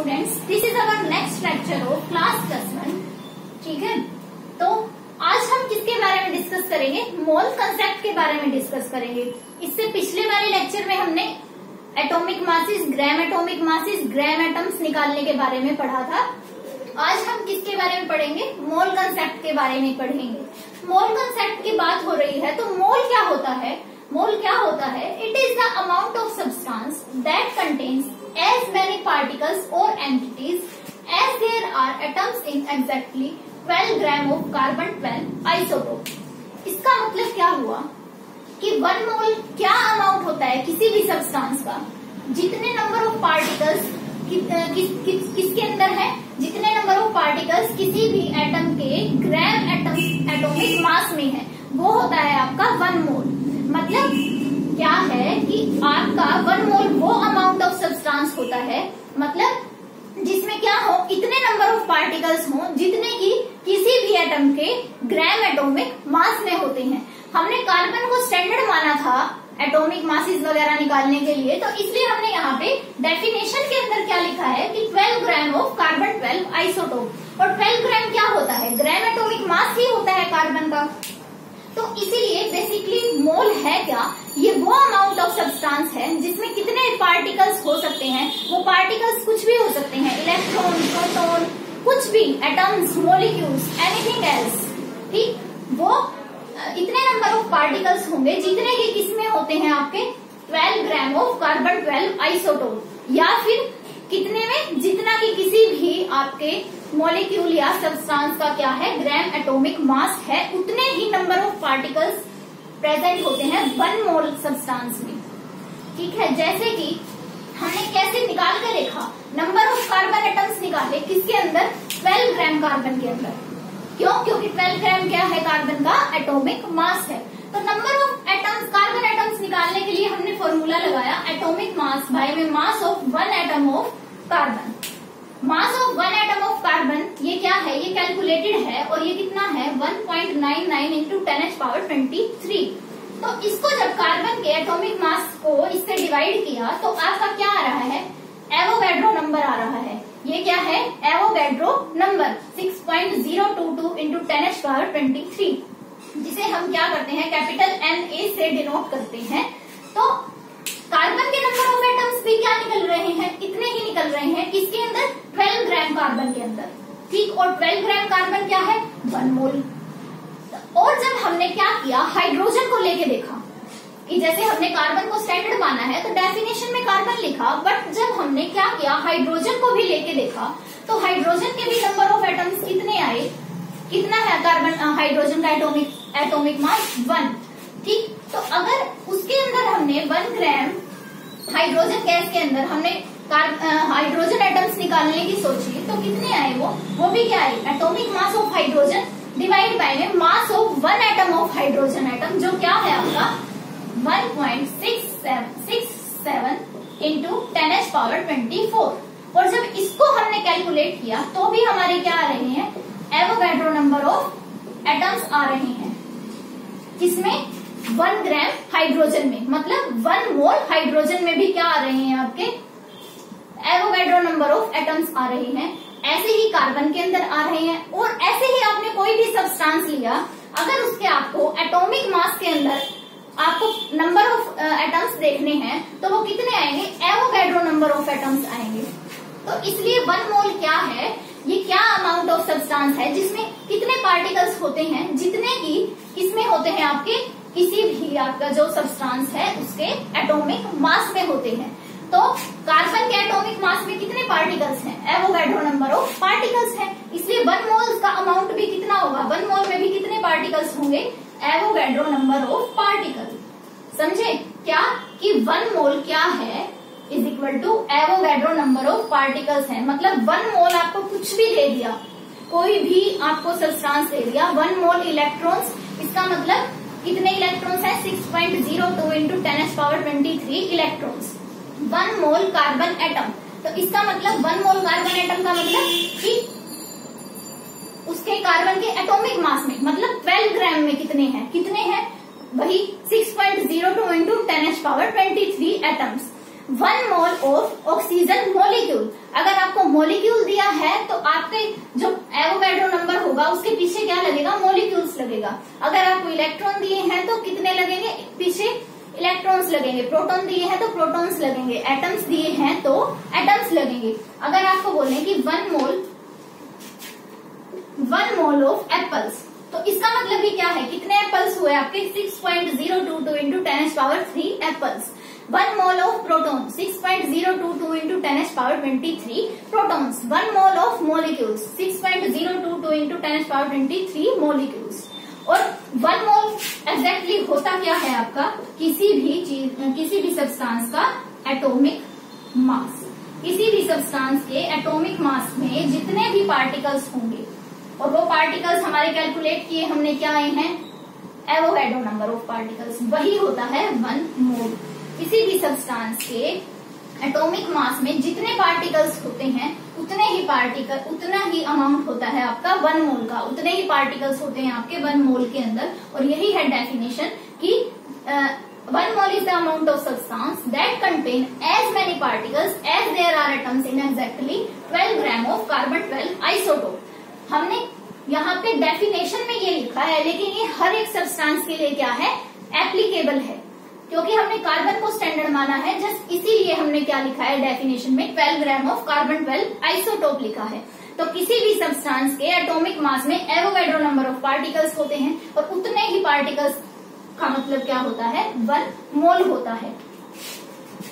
Students, this is our next lecture of class +1। ठीक है, तो आज हम किसके बारे में डिस्कस करेंगे? मोल कंसेप्ट के बारे में डिस्कस करेंगे। इससे पिछले वाले लेक्चर में हमने atomic masses, gram atomic masses, gram atoms निकालने के बारे में पढ़ा था। आज हम किसके बारे में पढ़ेंगे? मोल कंसेप्ट के बारे में पढ़ेंगे। मोल कंसेप्ट की बात हो रही है तो मोल क्या होता है? मोल क्या होता है? It is the amount of substance that contains as many particles or entities as there are atoms in exactly 12 gram of carbon 12 isotope। इसका मतलब क्या हुआ कि 1 मोल क्या अमाउंट होता है किसी भी सब्सटेंस का, जितने नंबर ऑफ पार्टिकल्स किसके अंदर है, जितने नंबर ऑफ पार्टिकल्स किसी भी एटम के ग्राम एटॉमिक मास में है, वो होता है आपका 1 मोल। मतलब क्या है कि आपका 1 मोल वो अमाउंट ऑफ सब्सटेंस होता है, मतलब जिसमें क्या हो, इतने नंबर ऑफ पार्टिकल्स हो जितने की किसी भी एटम के ग्राम एटॉमिक मास में होते हैं। हमने कार्बन को स्टैंडर्ड माना था एटॉमिक मासेस वगैरह निकालने के लिए, तो इसलिए हमने यहाँ पे डेफिनेशन के अंदर क्या लिखा है कि 12 ग्राम ऑफ कार्बन 12 आइसोटोप। और 12 ग्राम क्या होता है? ग्राम एटॉमिक मास ही होता है कार्बन का। तो इसीलिए बेसिकली मोल है क्या? ये वो अमाउंट ऑफ सब्सटेंस है जिसमें कितने पार्टिकल्स हो सकते हैं। वो पार्टिकल्स कुछ भी हो सकते हैं, इलेक्ट्रॉन, प्रोटॉन, कुछ भी, एटम्स, मॉलिक्यूल्स, एनीथिंग एल्स। ठीक, वो इतने नंबर ऑफ पार्टिकल्स होंगे जितने के किसमें होते हैं आपके 12 ग्राम ऑफ कार्बन 12 आइसोटोप, या फिर कितने में, जितना कि किसी भी आपके मॉलिक्यूल या सब्सटेंस का क्या है, ग्राम एटॉमिक मास है, उतने ही नंबर ऑफ पार्टिकल्स प्रेजेंट होते हैं 1 मोल सब्सटेंस में। ठीक है, जैसे कि हमने कैसे निकाल कर देखा, नंबर ऑफ कार्बन एटम्स निकाले किसके अंदर? 12 ग्राम कार्बन के अंदर। क्यों? क्योंकि 12 ग्राम क्या है? कार्बन का एटॉमिक मास है। तो number of atoms, carbon atoms निकालने के लिए हमने फॉर्मूला लगाया एटॉमिक मास बाय में mass of 1 atom of carbon. Mass of 1 atom of carbon ये क्या है? ये कैलकुलेटेड है और ये कितना है? 1.99 इंटू 10⁻23। तो इसको जब कार्बन के एटॉमिक मास को इससे डिवाइड किया तो आपका क्या आ रहा है? एवोगैड्रो नंबर आ रहा है। ये क्या है? एवोगैड्रो नंबर 6.022 इंटू 10⁻23, जिसे हम क्या करते हैं? कैपिटल Na से डिनोट करते हैं। तो कार्बन के नंबर ऑफ एटम्स भी क्या निकल रहे हैं? इतने ही निकल रहे हैं किसके अंदर? 12 ग्राम कार्बन के अंदर। ठीक, और 12 ग्राम कार्बन क्या है? 1 मोल। और जब हमने क्या किया, हाइड्रोजन को लेके देखा कि जैसे हमने कार्बन को स्टैंडर्ड माना है तो डेफिनेशन में कार्बन लिखा, बट जब हमने क्या किया, हाइड्रोजन को भी लेके देखा, तो हाइड्रोजन के भी नंबर ऑफ एटम्स कितने आए? कितना है कार्बन हाइड्रोजन का एटॉमिक मास? 1। ठीक, तो अगर उसके अंदर हमने 1 ग्राम हाइड्रोजन गैस के अंदर हमने हाइड्रोजन एटम्स निकालने की सोची तो कितने आए? वो भी क्या आए? Atomic mass of hydrogen divide by में mass of 1 atom of hydrogen atom, जो क्या है आपका 1.67 इंटू 10⁻24। और जब इसको हमने कैलकुलेट किया तो भी हमारे क्या आ रहे हैं? एवोगैड्रो नंबर ऑफ एटम्स आ रहे हैं। किसमें? 1 ग्राम हाइड्रोजन में, मतलब 1 मोल हाइड्रोजन में भी क्या आ रहे हैं? आपके एवोगैड्रो नंबर ऑफ एटम्स आ रहे हैं। ऐसे ही कार्बन के अंदर आ रहे हैं। और ऐसे ही आपने कोई भी सब्सटेंस लिया, अगर उसके आपको एटॉमिक मास के अंदर आपको नंबर ऑफ एटम्स देखने हैं तो वो कितने आएंगे? एवोगैड्रो नंबर ऑफ एटम्स आएंगे। तो इसलिए 1 मोल क्या है? ये क्या अमाउंट ऑफ सब्सटेंस है जिसमें कितने पार्टिकल्स होते हैं, जितने की किसमें होते हैं? आपके किसी भी आपका जो सब्सटेंस है उसके एटॉमिक मास में होते हैं। तो कार्बन के एटॉमिक मास में कितने पार्टिकल्स हैं? एवोगैड्रो नंबर ऑफ पार्टिकल्स हैं। इसलिए 1 मोल का अमाउंट भी कितना होगा? 1 मोल में भी कितने पार्टिकल्स होंगे? Avogadro number of particle. समझे क्या कि 1 मोल क्या है is equal to Avogadro number of particles है। मतलब 1 मोल आपको कुछ भी दे दिया, कोई भी आपको सब्सटेंस दे दिया, 1 मोल इलेक्ट्रॉन्स, इसका मतलब कितने इलेक्ट्रॉन्स है? 6.02 into 10⁻23 electrons. 1 mole carbon atom, तो इसका मतलब 1 मोल कार्बन एटम का मतलब कि उसके कार्बन के एटॉमिक मास में, मतलब 12 ग्राम में कितने हैं? वही 6.02 into 10⁻23 atoms. 1 mole of oxygen molecule. अगर आपको मॉलिक्यूल दिया है तो आपके जो एवोगैड्रो नंबर होगा उसके पीछे क्या लगेगा, मॉलिक्यूल्स लगेगा। अगर आपको इलेक्ट्रॉन दिए हैं तो कितने लगेंगे, पीछे इलेक्ट्रॉन्स लगेंगे। प्रोटॉन दिए हैं तो प्रोटॉन्स लगेंगे। एटम्स दिए हैं तो एटम्स लगेंगे। अगर आपको बोले कि 1 मोल ऑफ एप्पल्स, तो इसका मतलब भी क्या है, कितने एप्पल्स हुए आपके, 6.022 into 10⁻³ apples. 1 mole of proton 6.022 into 10⁻23 protons. 1 mole of molecules 6.022 into 10⁻23 molecules. और 1 मोल एग्जैक्टली होता क्या है आपका, किसी भी सब्सटेंस का एटॉमिक मास। किसी भी सब्सटेंस के एटॉमिक मास में जितने भी पार्टिकल्स होंगे, और वो पार्टिकल्स हमारे कैलकुलेट किए हमने क्या आए हैं, एवोगैड्रो नंबर ऑफ पार्टिकल्स, वही होता है 1 मोल। किसी भी सब्सटेंस के एटॉमिक मास में जितने पार्टिकल्स होते हैं उतना ही अमाउंट होता है आपका 1 मोल का, उतने ही पार्टिकल्स होते हैं आपके 1 मोल के अंदर। और यही है डेफिनेशन कि 1 mole is the amount of substance that contain as many particles as there are atoms in exactly 12 gram of carbon 12 isotope। हमने यहाँ पे डेफिनेशन में ये लिखा है, लेकिन ये हर एक सब्सटेंस के लिए क्या है, एप्लीकेबल है, क्योंकि हमने कार्बन को स्टैंडर्ड माना है। जस्ट इसीलिए हमने क्या लिखा है डेफिनेशन में, 12 ग्राम ऑफ कार्बन 12 आइसोटोप लिखा है। तो किसी भी सब्सटेंस के एटॉमिक मास में एवोगैड्रो नंबर ऑफ पार्टिकल्स होते हैं, और उतने ही पार्टिकल्स का मतलब क्या होता है, 1 मोल होता है।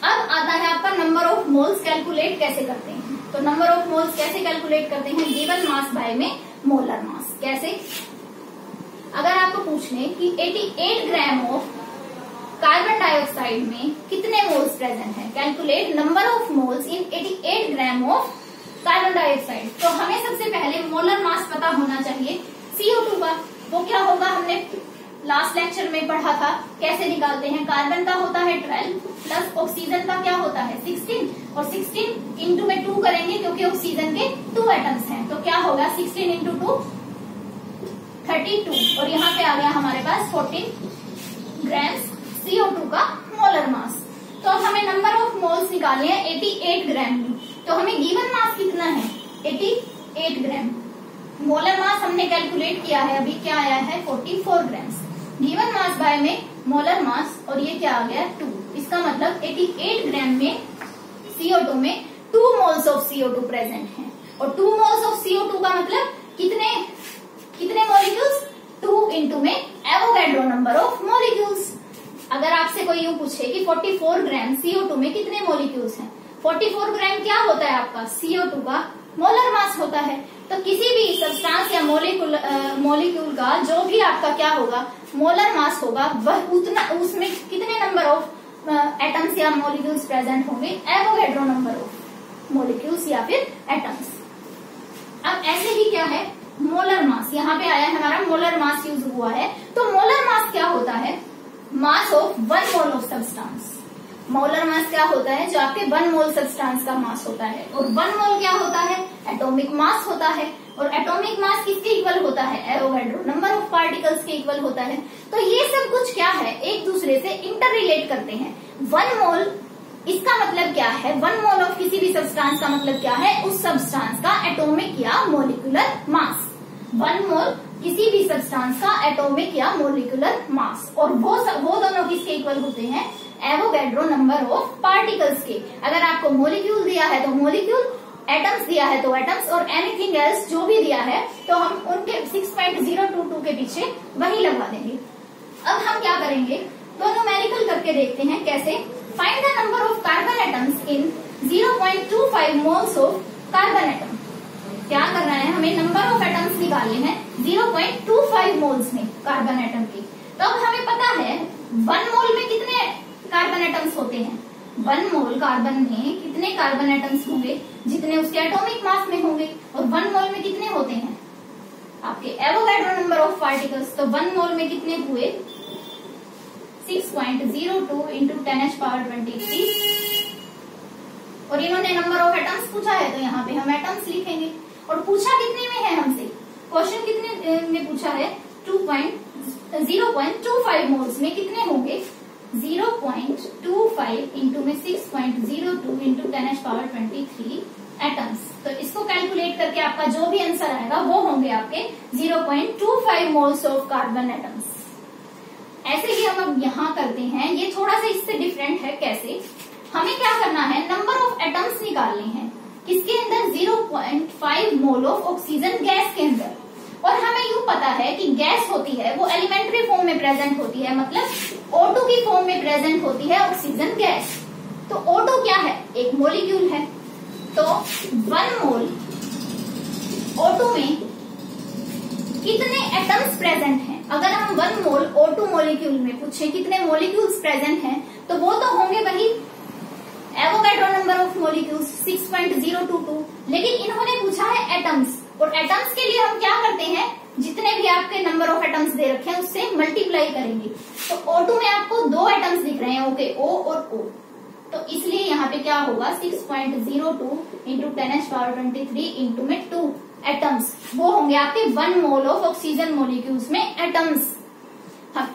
अब आता है आपका नंबर ऑफ मोल्स कैलकुलेट कैसे करते हैं। तो नंबर ऑफ मोल्स कैसे कैलकुलेट करते हैं, गिवन मास बाय में मोलर मास। कैसे, अगर आपको पूछ ले कि 88 ग्राम ऑफ कार्बन डाइऑक्साइड में कितने मोल्स प्रेजेंट हैं, calculate number of moles in 88 gram of carbon dioxide. तो हमें सबसे पहले मोलर मास पता होना चाहिए CO2 का। वो क्या होगा, हमने लास्ट लेक्चर में पढ़ा था कैसे निकालते हैं। कार्बन का होता है 12 प्लस ऑक्सीजन का क्या होता है 16, और 16 इंटू में 2 करेंगे क्योंकि ऑक्सीजन के 2 एटम्स हैं, तो क्या होगा 16 इंटू 2 32, और यहाँ पे आ गया हमारे पास 14 ग्राम CO2 का मोलर मास। तो अब हमें नंबर ऑफ मोल्स निकालने हैं 88 ग्राम में। तो हमें गिवन मास कितना है, 88 ग्राम। मोलर मास हमने कैलकुलेट किया है, अभी क्या आया है 44 ग्राम। गिवन मास बाय में मोलर मास, और ये क्या आ गया 2। इसका मतलब 88 ग्राम में CO2 में 2 मोल्स ऑफ CO2 प्रेजेंट हैं। और 2 मोल्स ऑफ CO2 का मतलब कितने मॉलिक्यूल्स, 2 इंटू में एवोगैड्रो नंबर ऑफ मॉलिक्यूल्स। अगर आपसे कोई यूं पूछे कि 44 ग्राम CO2 में कितने मॉलिक्यूल्स हैं, 44 ग्राम क्या होता है आपका, CO2 का मोलर मास होता है। तो किसी भी सब्सटेंस या मॉलिक्यूल का जो भी आपका क्या होगा, मोलर मास होगा, वह उतना, उसमें कितने नंबर ऑफ एटम्स या मॉलिक्यूल्स प्रेजेंट होंगे, एवोगैड्रो नंबर ऑफ मॉलिक्यूल्स या फिर एटम्स। अब ऐसे ही क्या है, मोलर मास, यहाँ पे आया है हमारा मोलर मास यूज हुआ है। तो मोलर मास क्या होता है, मास of 1 mole of substance. Molar mass क्या होता है, जो आपके 1 मोल सब्सटेंस का मास होता है। और 1 मोल क्या होता है, एटॉमिक मास होता है। और एटॉमिक मास किसके इक्वल होता है, एवोगैड्रो नंबर ऑफ पार्टिकल्स के इक्वल होता है। तो ये सब कुछ क्या है, एक दूसरे से इंटर रिलेट करते हैं। 1 मोल, इसका मतलब क्या है, 1 मोल ऑफ किसी भी सब्सटेंस का मतलब क्या है, उस सब्सटेंस का एटॉमिक या मोलिकुलर मास। 1 मोल किसी भी सब्सटेंस का एटॉमिक या मोलिकुलर मास, और वो दोनों किसके इक्वल होते हैं, एवोगैड्रो नंबर ऑफ पार्टिकल्स के। अगर आपको मोलिक्यूल दिया है तो मोलिक्यूल, एटम्स दिया है तो एटम्स, और एनीथिंग एल्स जो भी दिया है तो हम उनके 6.022 के पीछे वही लगवा देंगे। अब हम क्या करेंगे, तो न्यूमेरिकल करके देखते हैं कैसे। Find the number of carbon atoms in 0.25 moles of carbon atom. क्या करना है, हमें नंबर ऑफ एटम्स निकालने हैं 0.25 मोल्स में कार्बन एटम की। तो अब हमें पता है 1 मोल में कितने कार्बन एटम्स होते हैं, 1 मोल कार्बन में कितने कार्बन एटम्स होंगे, जितने उसके एटॉमिक मास में होंगे। और 1 मोल में कितने होते हैं आपके एवोगैड्रो नंबर ऑफ पार्टिकल्स। तो 1 मोल में कितने हुए, 6.02 इंटू 10⁻23। और इन्होंने नंबर ऑफ एटम्स पूछा है, तो यहाँ पे हम एटम्स लिखेंगे। और पूछा कितने में है हमसे, क्वेश्चन कितने में पूछा है, 0.25 मोल्स में कितने होंगे 0.25 इंटू में 6.02 इंटू 10⁻23 एटम्स। तो इसको कैलकुलेट करके आपका जो भी आंसर आएगा वो होंगे आपके 0.25 मोल्स ऑफ कार्बन एटम्स। ऐसे ही हम अब यहाँ करते हैं, ये थोड़ा सा इससे डिफरेंट है। कैसे? हमें क्या करना है, नंबर ऑफ एटम्स निकालने हैं किसके अंदर, 0.5 मोल ऑफ ऑक्सीजन गैस के अंदर। और हमें यूं पता है कि गैस होती है वो एलिमेंट्री फॉर्म में प्रेजेंट होती है, मतलब O2 की फॉर्म में प्रेजेंट होती है ऑक्सीजन गैस। तो O2 क्या है, एक मॉलिक्यूल है। तो 1 मोल O2 में कितने एटम्स प्रेजेंट हैं? अगर हम 1 मोल O2 मॉलिक्यूल में पूछे कितने मॉलिक्यूल्स प्रेजेंट हैं, तो वो तो होंगे वही एवोगैड्रो नंबर ऑफ मॉलिक्यूल्स 6.022। लेकिन इन्होंने पूछा है एटम्स, और एटम्स के लिए हम क्या करते हैं, जितने भी आपके नंबर ऑफ एटम्स दे रखे हैं उससे मल्टीप्लाई करेंगे। तो O2 में आपको 2 एटम्स दिख रहे हैं, ओके, O और O। तो इसलिए यहाँ पे क्या होगा, 6.02 इंटू 10⁻23 इंटू में 2 एटम्स, वो होंगे आपके 1 मोल ऑफ ऑक्सीजन मॉलिक्यूल्स में एटम्स।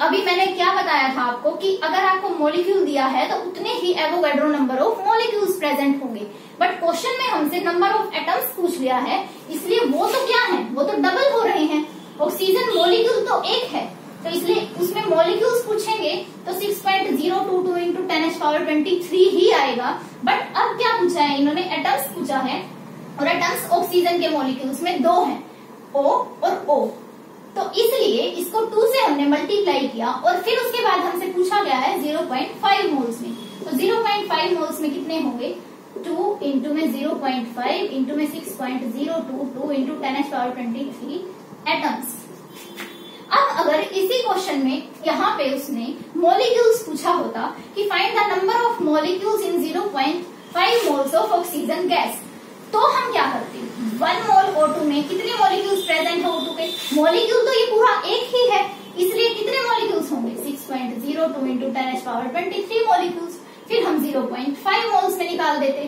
अभी मैंने क्या बताया था आपको कि अगर आपको मॉलिक्यूल दिया है तो उतने ही Avogadro number of molecules present होंगे, बट क्वेश्चन में हमसे नंबर ऑफ एटम्स पूछ लिया है, इसलिए वो तो क्या है, वो तो डबल हो रहे हैं। ऑक्सीजन मॉलिक्यूल तो एक है, तो इसलिए उसमें मॉलिक्यूल्स पूछेंगे तो 6.022 इंटू 10⁻23 ही आएगा। बट अब क्या पूछा है इन्होंने, एटम्स पूछा है, और एटम्स ऑक्सीजन के मॉलिक्यूल्स में 2 हैं, O और O। तो इसलिए इसको 2 से हमने मल्टीप्लाई किया, और फिर उसके बाद हमसे पूछा गया है 0.5 मोल्स में। तो 0.5 मोल्स में कितने होंगे, 2 इंटू में 0.5 इंटू में 6.022 इंटू 10⁻23 एटम्स। अब अगर इसी क्वेश्चन में यहाँ पे उसने मॉलिक्यूल्स पूछा होता कि find the number of molecules in 0.5 moles of oxygen gas, तो हम क्या करते, 1 मोल O2 में कितने मॉलिक्यूल्स प्रेजेंट है O2 के, मॉलिक्यूल तो ये पूरा एक ही है, इसलिए कितने मॉलिक्यूल्स होंगे, 6.02 इंटू 10⁻23 मॉलिक्यूल्स। फिर हम 0.5 मोल्स में निकाल देते।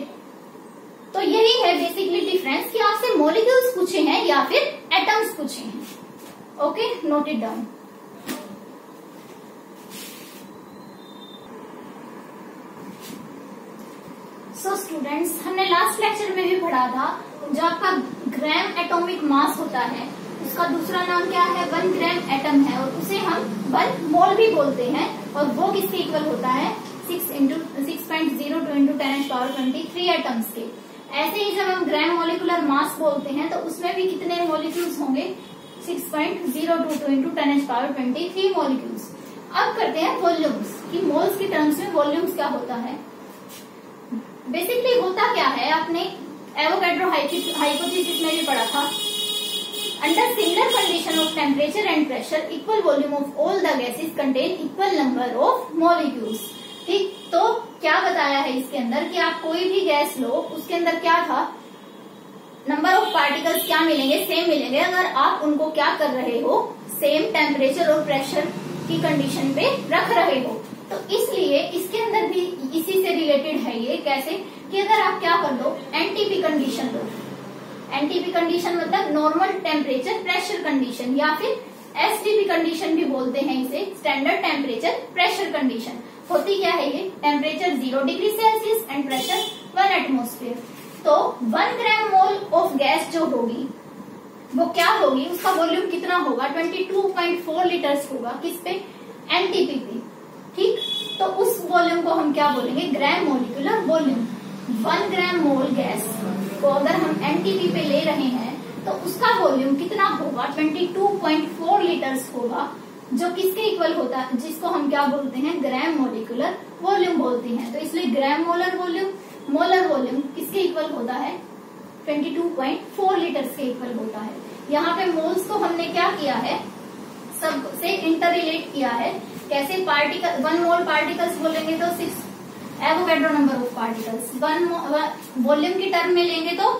तो यही है बेसिकली डिफरेंस कि आपसे मॉलिक्यूल्स पूछे हैं या फिर एटम्स पूछे हैं। Okay, note it down. So students, हमने लास्ट लेक्चर में भी पढ़ा था जो आपका ग्राम एटॉमिक मास होता है उसका दूसरा नाम क्या है, 1 ग्राम एटम है, और उसे हम 1 मोल भी बोलते हैं, और वो किसके इक्वल होता है, 6.02 इंटू 10⁻23 एटम्स के। ऐसे ही जब हम ग्राम मोलिकुलर मास बोलते हैं तो उसमें भी कितने मॉलिक्यूल्स होंगे, 6.022 इंटू 10⁻23 मॉलिक्यूल्स। अब करते हैं वॉल्यूम्स कि मोल्स की टर्म्स में वॉल्यूम्स क्या होता है। बेसिकली होता क्या है, आपने एवोगैड्रो हाइपोथेसिस में भी पढ़ा था, under similar condition of temperature and pressure equal volume of all the gases contain equal number of molecules. ठीक, तो क्या बताया है इसके अंदर कि आप कोई भी गैस लो, उसके अंदर क्या था, नंबर ऑफ पार्टिकल्स क्या मिलेंगे, सेम मिलेंगे, अगर आप उनको क्या कर रहे हो, सेम टेम्परेचर और प्रेशर की कंडीशन पे रख रहे हो। तो इसलिए इसके अंदर भी इसी से रिलेटेड है ये। कैसे कि अगर आप क्या कर दो, एनटीपी कंडीशन लो, एनटीपी कंडीशन मतलब नॉर्मल टेम्परेचर प्रेशर कंडीशन, या फिर एसटीपी कंडीशन भी बोलते हैं इसे, स्टैंडर्ड टेम्परेचर प्रेशर कंडीशन। होती क्या है ये, temperature 0 degree Celsius and pressure 1 atmosphere. तो 1 ग्राम मोल ऑफ गैस जो होगी वो क्या होगी, उसका वॉल्यूम कितना होगा, 22.4 लीटर्स होगा, किस पे, एनटीपी पे। ठीक, तो उस वॉल्यूम को हम क्या बोलेंगे, ग्राम मोलिकुलर वॉल्यूम। 1 ग्राम मोल गैस को अगर हम एनटीपी पे ले रहे हैं तो उसका वॉल्यूम कितना होगा, 22.4 लीटर्स होगा, जो किसके इक्वल होता है, जिसको हम क्या बोलते हैं, ग्राम मोलिकुलर वॉल्यूम बोलते हैं। तो इसलिए ग्राम मोलर वॉल्यूम किसके इक्वल होता है, 22.4 लीटर्स के इक्वल होता है। यहाँ पे मोल्स को हमने क्या किया है, सब से इंटर रिलेट किया है। कैसे, पार्टिकल 1 मोल पार्टिकल्स बोलेंगे तो 6 Avogadro number of particles, 1 volume की टर्म में लेंगे तो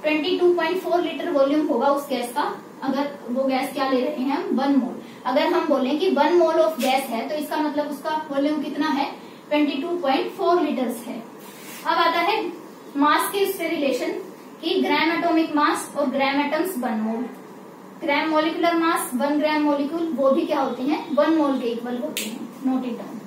22.4 लीटर वॉल्यूम होगा उस गैस का। अगर वो गैस क्या ले रहे हैं हम, 1 मोल। अगर हम बोलें कि 1 मोल ऑफ गैस है तो इसका मतलब उसका वॉल्यूम कितना है, 22.4 लीटर्स है। अब आता है मास के उससे रिलेशन कि ग्राम एटॉमिक मास और ग्राम एटम्स 1 मोल। ग्राम मोलिकुलर मास 1 ग्राम मोलिक्यूल, वो भी क्या होते हैं, 1 मोल के इक्वल होते हैं। Note it down.